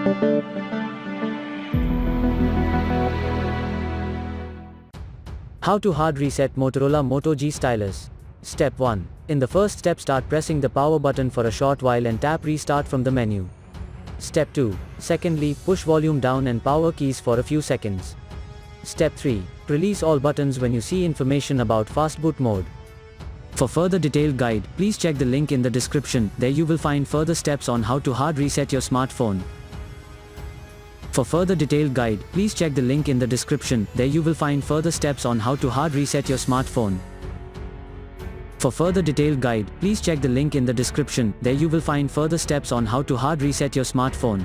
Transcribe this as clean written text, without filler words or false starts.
How to hard reset Motorola Moto G Stylus. Step 1. In the first step, start pressing the power button for a short while and tap restart from the menu. Step 2. Secondly, push volume down and power keys for a few seconds. Step 3. Release all buttons when you see information about fast boot mode. For further detailed guide, please check the link in the description. There you will find further steps on how to hard reset your smartphone. For further detailed guide, please check the link in the description. There you will find further steps on how to hard reset your smartphone. For further detailed guide, please check the link in the description. There you will find further steps on how to hard reset your smartphone.